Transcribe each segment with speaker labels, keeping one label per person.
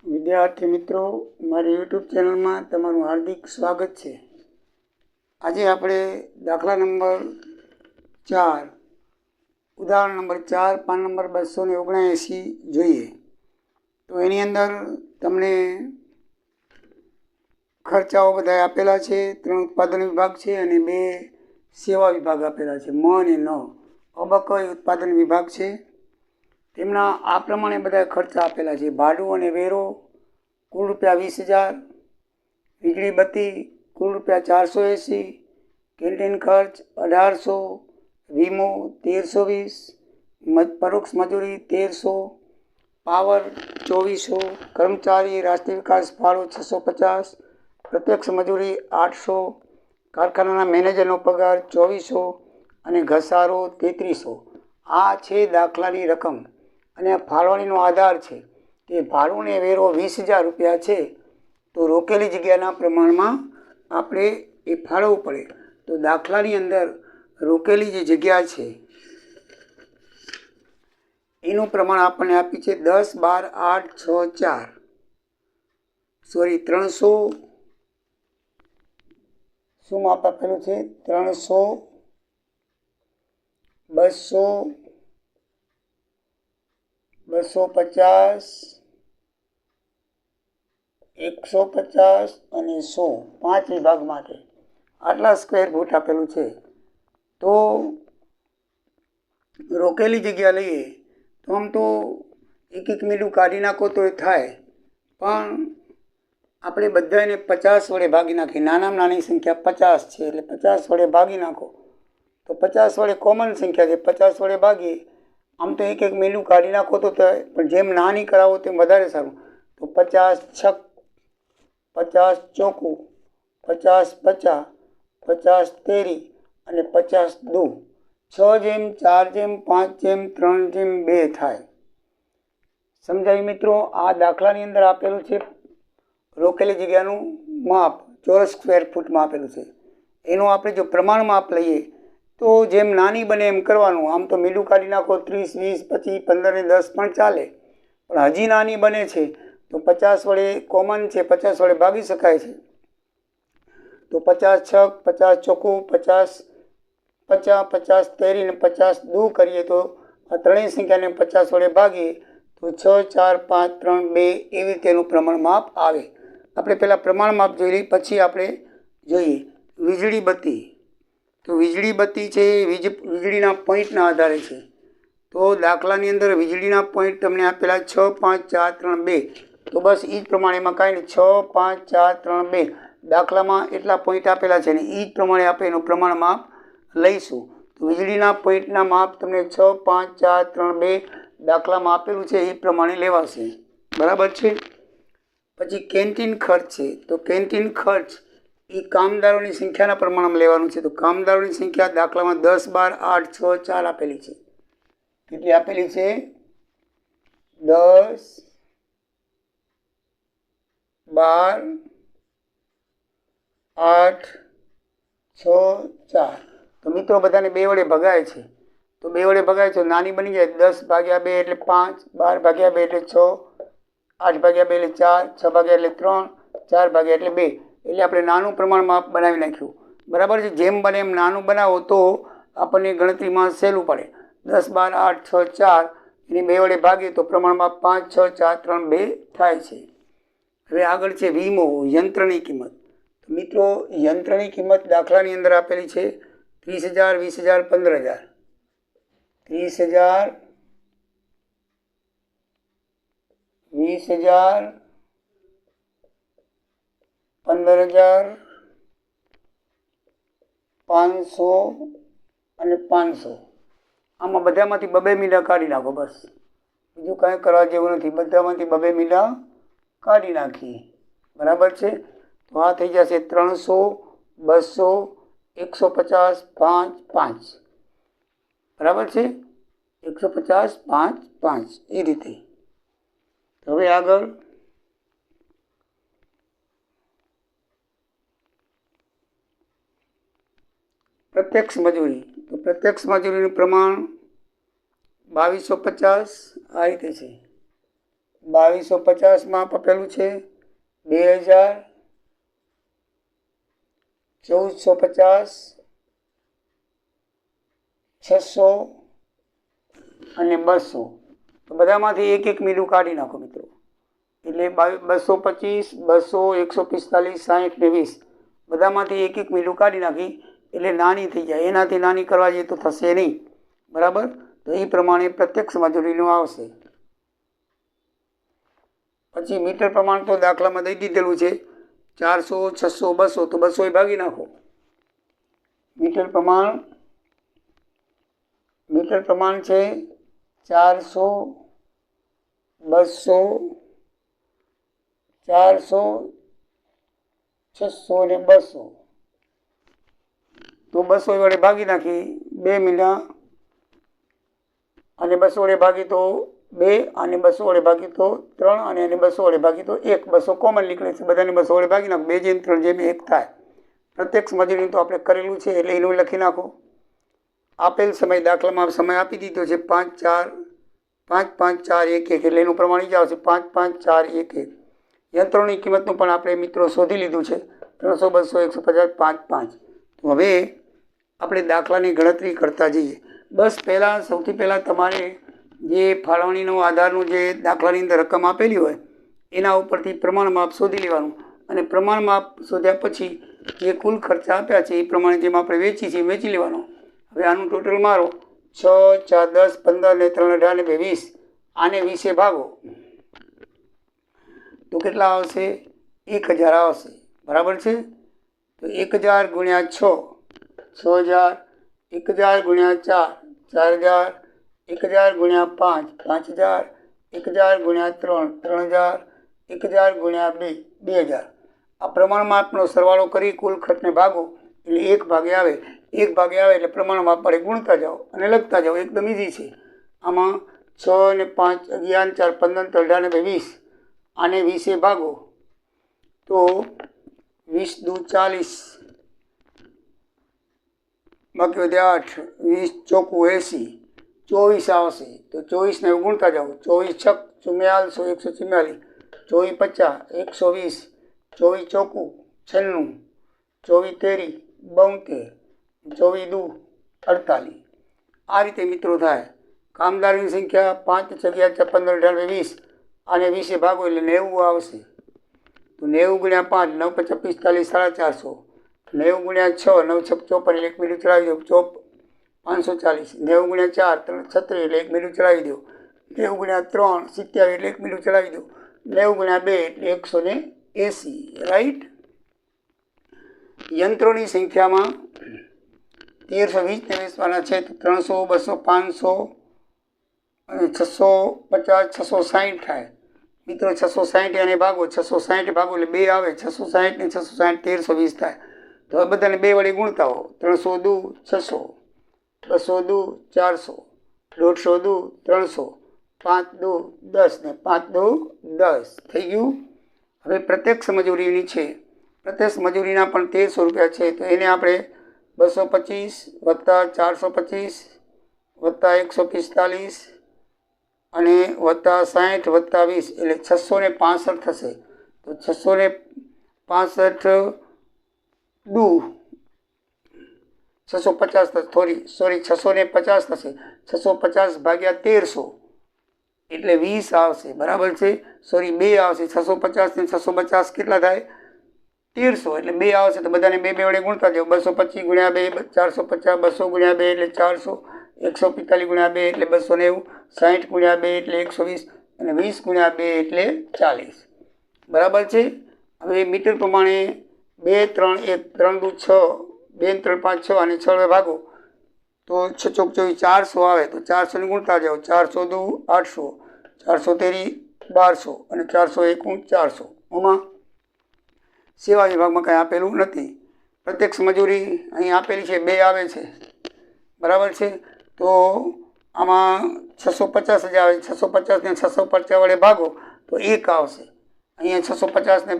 Speaker 1: વિદ્યાર્થી મિત્રો, મારી યુટ્યુબ ચેનલમાં તમારું હાર્દિક સ્વાગત છે। આજે આપણે દાખલા નંબર 4 ઉદાહરણ નંબર 4 પાન નંબર 279 જોઈએ। તો એની અંદર તમને ખર્ચાઓ બધા આપેલા છે। 3 ઉત્પાદન વિભાગ છે અને 2 સેવા વિભાગ આપેલા છે। મ અને ન અબકય ઉત્પાદન વિભાગ છે। તેમના આ પ્રમાણે બધા ખર્ચા આપેલા છે। ભાડું અને વેરો કુલ રૂપિયા 20,000, વીજળી બત્તી કુલ રૂપિયા 480, કેન્ટીન ખર્ચ 1800, વીમો 1320, પરોક્ષ મજૂરી 1300, પાવર 2400, કર્મચારી રાષ્ટ્રીય વિકાસ ફાળો 650, પ્રત્યક્ષ મજૂરી 800, કારખાનાના મેનેજરનો પગાર 2400 અને ઘસારો 3300। આ છે દાખલાની રકમ અને ફાળવણીનો આધાર છે કે ભાડું ને વેરો 20,000 રૂપિયા છે, તો રોકેલી જગ્યાના પ્રમાણમાં આપણે એ ફાળવવું પડે। તો દાખલાની અંદર રોકેલી જે જગ્યા છે એનું પ્રમાણ આપણને આપ્યું છે 10, 12, 8, 6, 4 સોરી 300 શું માપ આપેલું છે 300, 200, 250, 150 અને 100 5 વિભાગ માટે આટલા સ્ક્વેર ફૂટ આપેલું છે। તો રોકેલી જગ્યા લઈએ તો આમ તો એક મીંડું કાઢી નાખો તો એ થાય, પણ આપણે બધાને 50 વડે ભાગી નાખીએ। નાનામાં નાની સંખ્યા 50 છે એટલે 50 વડે ભાગી નાખો તો 50 વડે કોમન સંખ્યા છે, 50 વડે ભાગીએ આમ તો એક મીંડું કાઢી નાખો તો થાય, પણ જેમ નાની કરાવો તેમ વધારે સારું। તો 50 છક, 50 ચોકું, 50 પચા, 50 તેરી અને 50 દુ 6 જેમ 4 જેમ 5 જેમ 3 જેમ 2 થાય। સમજાયું મિત્રો? આ દાખલાની અંદર આપેલું છે રોકેલી જગ્યાનું માપ ચોરસ સ્ક્વેર ફૂટમાં આપેલું છે। એનું આપણે જો પ્રમાણ માપ લઈએ તો જેમ નાની બને એમ કરવાનું। આમ તો મીંડું કાઢી નાખો 30, 20, 25, 15 અને 10 પણ ચાલે, પણ હજી નાની બને છે તો 50 વડે કોમન છે, 50 વડે ભાગી શકાય છે। તો 50 છક, 50 ચોકું, 50 પચા, 50 તેરી ને 50 દુ કરીએ તો આ ત્રણેય સંખ્યાને 50 વડે ભાગીએ તો 6, 4, 5, 3, 2 એવી રીતે એનું પ્રમાણ માપ આવે। આપણે પહેલાં પ્રમાણ માપ જોઈ લઈએ, પછી આપણે જોઈએ વીજળી બત્તી। તો વીજળી બત્તી છે વીજળીના પોઈન્ટના આધારે છે। તો દાખલાની અંદર વીજળીના પોઈન્ટ તમને આપેલા 6, 5, 4, 3, 2, તો બસ એ જ પ્રમાણે એમાં કાંઈ નહીં, 6, 5, 4, 3, 2 દાખલામાં એટલા પોઈન્ટ આપેલા છે ને એ જ પ્રમાણે આપણે એનું પ્રમાણ માપ લઈશું। તો વીજળીના પોઈન્ટના માપ તમને 6, 5, 4, 3, 2 દાખલામાં આપેલું છે એ પ્રમાણે લેવાશે, બરાબર છે। પછી કેન્ટીન ખર્ચ છે। તો કેન્ટીન ખર્ચ એ કામદારોની સંખ્યાના પ્રમાણમાં લેવાનું છે। તો કામદારોની સંખ્યા દાખલામાં 10, 12, 8, 6, 4 આપેલી છે। કેટલી આપેલી છે? 10, 12, 8, 6, 4। તો મિત્રો બધાને 2 વડે ભગાય છે, તો 2 વડે ભગાય તો નાની બની જાય। 10 ભાગ્યા 2 એટલે 5, 12 ભાગ્યા 2 એટલે 6, 8 ભાગ્યા 2 એટલે 4, 6 ભાગ્યા એટલે 3, 4 ભાગ્યા એટલે 2, એટલે આપણે નાનું પ્રમાણ માપ બનાવી નાખ્યું, બરાબર છે। જેમ બને એમ નાનું બનાવો તો આપણને ગણતરીમાં સહેલું પડે। 10, 12, 8, 6, 4 એને 2 વડે ભાગીએ તો પ્રમાણ માપ 5, 6, 4, 3, 2 થાય છે। હવે આગળ છે વીમો, યંત્રની કિંમત। તો મિત્રો યંત્રની કિંમત દાખલાની અંદર આપેલી છે 30,000, 20,000, 15,000। 30,000, 20,000, 15,000, 500 અને 500। આમાં બધામાંથી 2 મીંડા કાઢી નાખો, બસ બીજું કાંઈ કરવા જેવું નથી, બધામાંથી 2 મીંડા કાઢી નાખીએ, બરાબર છે। તો આ થઈ જશે 300, 200, 150, 5, 5, બરાબર છે। 150, 5, 5 એ રીતે। હવે આગળ પ્રત્યક્ષ મજૂરી। તો પ્રત્યક્ષ મજૂરીનું પ્રમાણ 2250 આ રીતે છે। 2250 આપેલું છે 2000, 1450, 600 અને 200. તો બધામાંથી એક એક મીંડું કાઢી નાખો મિત્રો. એટલે 225, 200, 145, 60 ને 20 બધામાંથી એક એક મીંડું કાઢી નાખી એટલે નાની થઈ જાય. એનાથી નાની કરવા જઈએ તો થશે નહીં. બરાબર. તો એ પ્રમાણે પ્રત્યક્ષ મજૂરીનું આવશે. પછી મીટર પ્રમાણ તો દાખલામાં દઈ દીધેલું છે 400, 600, 200. તો 200 ભાગી નાખો. મીટર પ્રમાણ છે 400, 200, 400, 600 ને 200. તો 200 વડે ભાગી નાખી 2 મીંડા, અને 200 વડે ભાગી તો 2, અને 200 વડે ભાગી તો 3, અને 200 વડે ભાગી તો 1. 200 કોમન નીકળે છે. બધાને 200 વડે ભાગી નાખો. 2 જેમ 3 જેમ 1 થાય. પ્રત્યક્ષ મજૂરી તો આપણે કરેલું છે એટલે એનું લખી નાખો. આપેલ સમય દાખલામાં સમય આપી દીધો છે 5, 5, 4, 1, 1. એટલે એનું પ્રમાણ જ આવશે 5, 5, 4, 1, 1. યંત્રોની કિંમતનું પણ આપણે મિત્રો શોધી લીધું છે 300, 200, 150, 5, 5. તો હવે આપણે દાખલાની ગણતરી કરતા જઈએ. બસ સૌથી પહેલાં તમારે જે ફાળવણીનો આધારનું જે દાખલાની અંદર રકમ આપેલી હોય એના ઉપરથી પ્રમાણ માપ શોધી લેવાનું, અને પ્રમાણ માપ શોધ્યા પછી જે કુલ ખર્ચા આપ્યા છે એ પ્રમાણે જેમ આપણે વેચી છે વેચી લેવાનો. હવે આનું ટોટલ મારો 6, 4, 10, 15 ને 3, 18 ને 2, 20. આને 20 ભાગો તો કેટલા આવશે? 1000 આવશે. બરાબર છે. તો 1000 ગુણ્યા 6, 6000, 1000 ગુણ્યા 4, 4000, 1000 ગુણ્યા 5, 5000, 1000 ગુણ્યા 3, 3000, 1000 ગુણ્યા 2, 2000. આ પ્રમાણ માપનો સરવાળો કરી કુલ ખર્ચને ભાગો એટલે 1 ભાગે આવે. 1 ભાગે આવે એટલે પ્રમાણ માપ વડે ગુણતા જાઓ અને લખતા જાઓ. એકદમ ઇઝી છે. આમાં 6 ને 5, 11, 4, 15, 18 ને 20. આને 20 ભાગો તો 20 દુ 40, બાકી વધે 8, 20 ચોકું 80, 24 આવશે. તો 24 ને ગુણતા જાઓ. 24 છક 44, 144, 24 50, 120, 24 ચોકું 96, 24 તેરી 72, 24 દુ 48. આ રીતે મિત્રો થાય. કામદારની સંખ્યા 5, 6, 15, 18, 20. આને 20 ભાગો એટલે 90 આવશે. તો 90 ગુણ્યા 5, 9, 50, 45, 450. 90 ગુણ્યા 6, 9, 6, 54 એટલે 1 મિનિટ ચલાવી દો 540. 90 ગુણ્યા 4, 36 એટલે 1 મિનિટ ચલાવી દો. 90 ગુણ્યા 3, 27 એટલે 1 મિનિટ ચલાવી દો. 90 ગુણ્યા 2 એટલે 180. રાઈટ. યંત્રોની સંખ્યામાં 1320 ને વેચવાના છે તો 300, 200, 500 અને 650, 660 થાય. મિત્રો 660 અને ભાગો 660 ભાગો એટલે 2 આવે. 660 ને 660 1320 થાય. તો હવે બધાને 2 વડે ગુણતા હો. 300 દુ 600, 200 દુ 400, 150 દુ 300, 5 દુ 10 ને 5 દુ 10 થઈ ગયું. હવે પ્રત્યક્ષ મજૂરીની છે. પ્રત્યક્ષ મજૂરીના પણ 1300 રૂપિયા છે. તો એને આપણે 225 વત્તા 425 વત્તા 145 અને વત્તા 60 વત્તા 20 એટલે 665 થશે. તો 665 દુ 650 650 થશે. 650 ભાગ્યા 1300 એટલે 20 આવશે. બરાબર છે. 2 આવશે. 650 ને 650 કેટલા થાય? 1300 એટલે 2 આવશે. તો બધાને 2 વડે ગુણતા જાઓ. 225 ગુણ્યા 2 450, 200 ગુણ્યા 2 એટલે 400, 145 ગુણ્યા 2 એટલે 290, 60 ગુણ્યા 2 એટલે 120 અને 20 ગુણ્યા 2 એટલે 40. બરાબર છે. હવે મીટર પ્રમાણે 2, 3, 1, 3 દુ 6, 2, 3, 5, 6 અને 6 ભાગો તો 6 ચોક 24 400 આવે. તો 400 ને ગુણતા જાઓ. 400 દુ 800, 400 તેરી 1200 અને 401 400. આમાં સેવા વિભાગમાં કંઈ આપેલું નથી. પ્રત્યક્ષ મજૂરી અહીં આપેલી છે 2 આવે છે. બરાબર છે. તો આમાં 650 જ આવે. 650 ને 650 વડે ભાગો તો 1 આવશે. અહીંયા 650 ને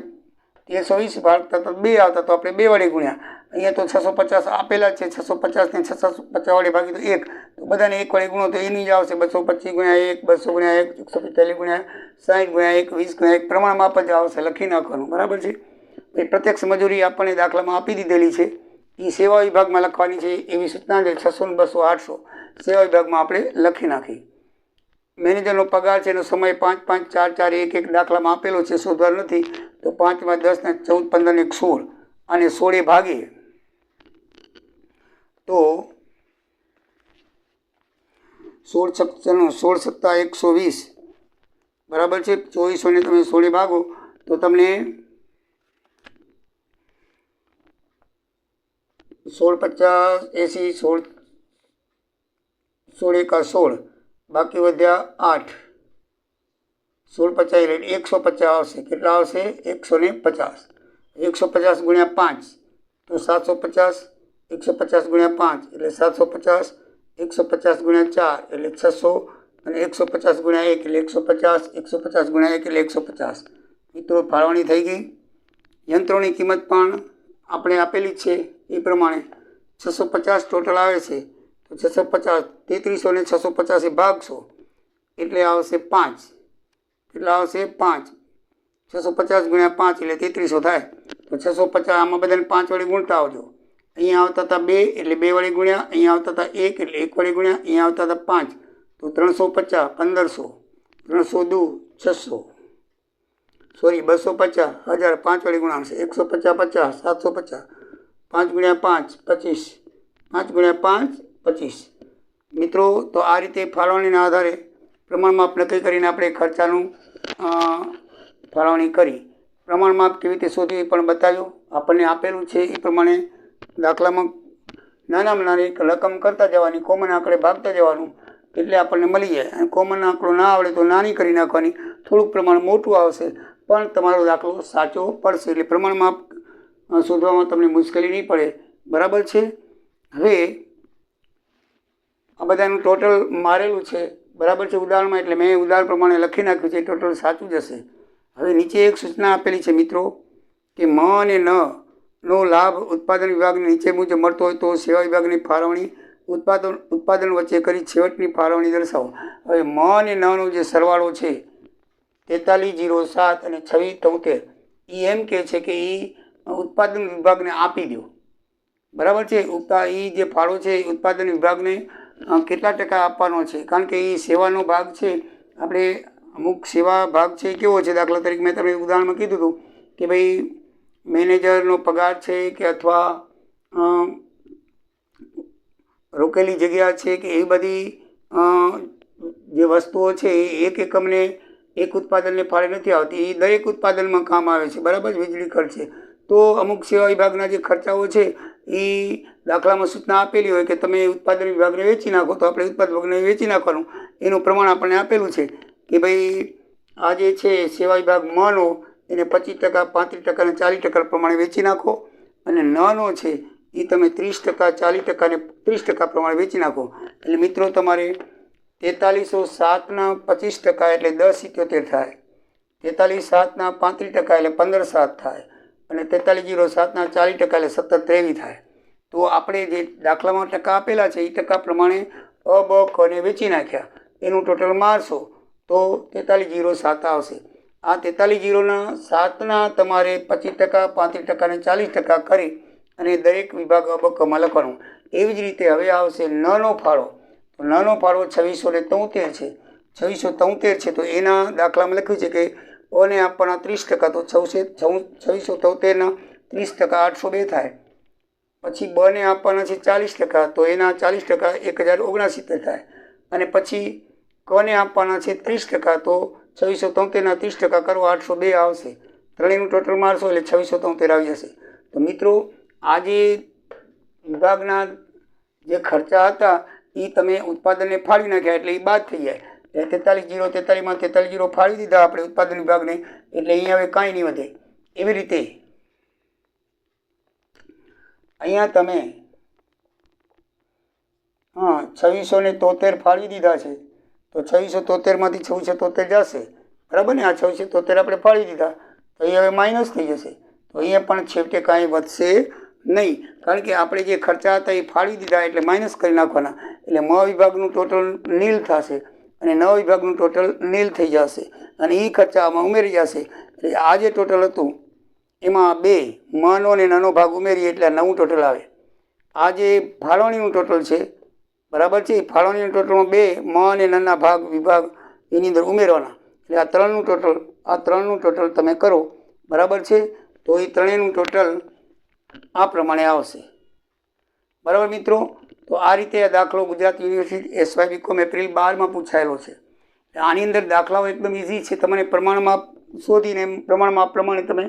Speaker 1: 1320 ભાગતા તો 2 આવતા. તો આપણે 2 વડે ગુણ્યા. અહીંયા તો 650 આપેલા છે, 650 ને 650 વડે ભાગી તો 1, તો બધાને 1 વડે ગુણો તો એની જ આવશે 225 ગુણ્યા 1, 200 ગુણ્યા 1, 145 ગુણ્યા 60 ગુણ્યા 1, 20 ગુણ્યા 1 પ્રમાણ માપ જ આવશે, લખી નાખવાનું, બરાબર છે. એ પ્રત્યક્ષ મજૂરી આપણને દાખલામાં આપી દીધેલી છે, એ સેવા વિભાગમાં લખવાની છે એવી સૂચના છે. 600 200 800 સેવા વિભાગમાં આપણે લખી નાખી. મેનેજરનો પગાર છે એનો સમય 5 5 4 4 1 1 દાખલામાં આપેલો છે, શોધવાનો નથી. તો 5 માં 10 ને 14 15 ને 16 અને 16 ભાગીએ તો 16 સત્તા 120, બરાબર છે. 2400 ને તમે 16 ભાગો તો તમને 16 50 80 16 એકા 16 બાકી વધ્યા 8, 16 50 એટલે 150 આવશે. કેટલા આવશે? 150. 150 ગુણ્યા 5 તો 750, 150 ગુણ્યા 5 એટલે 750, 150 ગુણ્યા 4 એટલે 600 અને 150 ગુણ્યા 1 એટલે 150, 150 ગુણ્યા 1 એટલે 150. મિત્રો ફાળવણી થઈ ગઈ. યંત્રોની કિંમત પણ આપણે આપેલી છે એ પ્રમાણે 650 ટોટલ આવે છે. તો 650 3300 ને 650 ભાગશો એટલે આવશે 5. કેટલા આવશે? 5. 650 ગુણ્યા 5 એટલે 3300 થાય. તો 650 આમાં બધાને 5 વડે ગુણતા આવજો. અહીંયા આવતા હતા 2 એટલે 2 વડે ગુણ્યા, અહીંયા આવતા હતા 1 એટલે 1 વડે ગુણ્યા, અહીંયા આવતા હતા 5 તો 350 1500, 300 દુ 600, સોરી 250 1000 5 વડે ગુણાશે. 150 50 750, 5 ગુણ્યા 5 25, 5 ગુણ્યા 5 25. મિત્રો તો આ રીતે ફાળવણીના આધારે પ્રમાણ માપ નક્કી કરીને આપણે ખર્ચાનું ફાળવણી કરી. પ્રમાણ માપ કેવી રીતે શોધવું એ પણ બતાવ્યું. આપણને આપેલું છે એ પ્રમાણે દાખલામાં નાનામાં નાની રકમ કરતા જવાની, કોમન આંકડે ભાગતા જવાનું એટલે આપણને મળી જાય. અને કોમન આંકડો ના આવડે તો નાની કરી નાખવાની, થોડુંક પ્રમાણ મોટું આવશે પણ તમારો દાખલો સાચો પડશે. એટલે પ્રમાણ માપ શોધવામાં તમને મુશ્કેલી નહીં પડે, બરાબર છે. હવે આ બધાનું ટોટલ મારેલું છે, બરાબર છે ઉદાહરણમાં, એટલે મેં ઉદાહરણ પ્રમાણે લખી નાખ્યું છે. ટોટલ સાચું જ હશે. હવે નીચે એક સૂચના આપેલી છે મિત્રો કે મ અને ન નો લાભ ઉત્પાદન વિભાગને નીચે મુજબ મળતો હોય તો સેવા વિભાગની ફાળવણી ઉત્પાદન વચ્ચે કરી છેવટની ફાળવણી દર્શાવો. હવે મ અને નનો જે સરવાળો છે 4307 અને 2673 એ એમ કહે છે કે એ ઉત્પાદન વિભાગને આપી દો, બરાબર છે. એ જે ફાળો છે એ ઉત્પાદન વિભાગને કેટલા ટકા આપવાનો છે? કારણ કે એ સેવાનો ભાગ છે. આપણે અમુક સેવા ભાગ છે કેવો છે, દાખલા તરીકે મેં તમને ઉદાહરણમાં કીધું હતું કે ભાઈ મેનેજરનો પગાર છે કે અથવા રોકેલી જગ્યા છે કે એવી બધી જે વસ્તુઓ છે એ એક એકમને એક ઉત્પાદનને ફાળે નથી આવતી, એ દરેક ઉત્પાદનમાં કામ આવે છે, બરાબર. વીજળી ખર્ચ છે તો અમુક સેવા વિભાગના જે ખર્ચાઓ છે એ દાખલામાં સૂચના આપેલી હોય કે તમે ઉત્પાદન વિભાગને વેચી નાખો તો આપણે ઉત્પાદન વિભાગને વેચી નાખવાનું. એનું પ્રમાણ આપણને આપેલું છે કે ભાઈ આ જે છે સેવા વિભાગ મનો એને 25%, 35% અને 40% પ્રમાણે વેચી નાખો, અને નનો છે એ તમે 30%, 40% અને 30% પ્રમાણે વેચી નાખો. એટલે મિત્રો તમારે 4307ના 25% એટલે 1077 થાય, 4307ના 35% એટલે 15,7 થાય, અને 4307ના 40% એટલે 1723 થાય. તો આપણે જે દાખલામાં ટકા આપેલા છે એ ટકા પ્રમાણે અ બ ખને વેચી નાખ્યા, એનું ટોટલ મારશો તો 4307 આવશે. આ 4307ના તમારે 25%, 35% અને 40% કરી અને દરેક વિભાગ અબક્કમાં લખવાનું. એવી જ રીતે હવે આવશે નનો ફાળો. તો નનો ફાળો 2673 છે, 2673 છે તો એના દાખલામાં લખ્યું છે કે ઓને આપવાના 30%, તો 2673ના 30% 802 થાય. પછી બને આપવાના છે 40%, તો એના 40% 1069 થાય. અને પછી કને આપવાના છે 30%, તો 2673ના 30% કરો 802 આવશે. ત્રણેયનું ટોટલ મારશો એટલે 2673 આવી જશે. તો મિત્રો આ જે વિભાગના જે ખર્ચા હતા એ તમે ઉત્પાદનને ફાળવી નાખ્યા એટલે એ બાદ થઈ જાય. 43,043માં 43,0 ફાળવી દીધા આપણે ઉત્પાદન વિભાગને, એટલે અહીંયા હવે કાંઈ નહીં વધે. એવી રીતે અહીંયા તમે 2673 ફાળવી દીધા છે તો 2673માંથી 2673 જશે, બરાબર ને. આ 2673 આપણે ફાળવી દીધા તો એ હવે માઇનસ થઈ જશે. તો અહીંયા પણ છેવટે કાંઈ વધશે નહીં, કારણ કે આપણે જે ખર્ચા હતા એ ફાળવી દીધા એટલે માઇનસ કરી નાખવાના, એટલે મ વિભાગનું ટોટલ નીલ થશે અને ન વિભાગનું ટોટલ નીલ થઈ જશે અને એ ખર્ચા આમાં ઉમેરી જશે. એટલે આ જે ટોટલ હતું એમાં 2 મનો અને નનો ભાગ ઉમેરીએ એટલે નવું ટોટલ આવે. આ જે ફાળવણીનું ટોટલ છે બરાબર છે, એ ફાળવણીનું ટોટલમાં 2 મ અને નના ભાગ વિભાગ એની અંદર ઉમેરવાના. એટલે આ ત્રણનું ટોટલ તમે કરો બરાબર છે, તો એ ત્રણેયનું ટોટલ આ પ્રમાણે આવશે. બરાબર મિત્રો, તો આ રીતે આ દાખલો Gujarat University SY BCom April 12માં પૂછાયેલો છે. આની અંદર દાખલાઓ એકદમ ઇઝી છે. તમને પ્રમાણમાપ શોધીને પ્રમાણમાપ પ્રમાણે તમે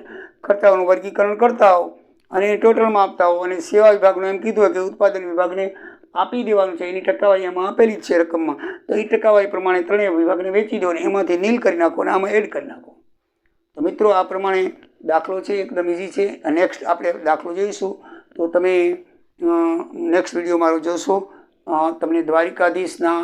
Speaker 1: ખર્ચાઓનું વર્ગીકરણ કરતા હો અને ટોટલમાં આપતા હો અને સેવા વિભાગનું એમ કીધું હોય કે ઉત્પાદન વિભાગને આપી દેવાનું છે, એની ટકાવારી એમાં આપેલી જ છે રકમમાં, તો એ ટકાવારી પ્રમાણે ત્રણેય વિભાગને વેચી દો અને એમાંથી નીલ કરી નાખો અને આમાં એડ કરી નાખો. તો મિત્રો આ પ્રમાણે દાખલો છે, એકદમ ઇઝી છે. નેક્સ્ટ આપણે દાખલો જોઈશું, તો તમે નેક્સ્ટ વિડીયો મારો જોશો. તમને દ્વારિકાધીશના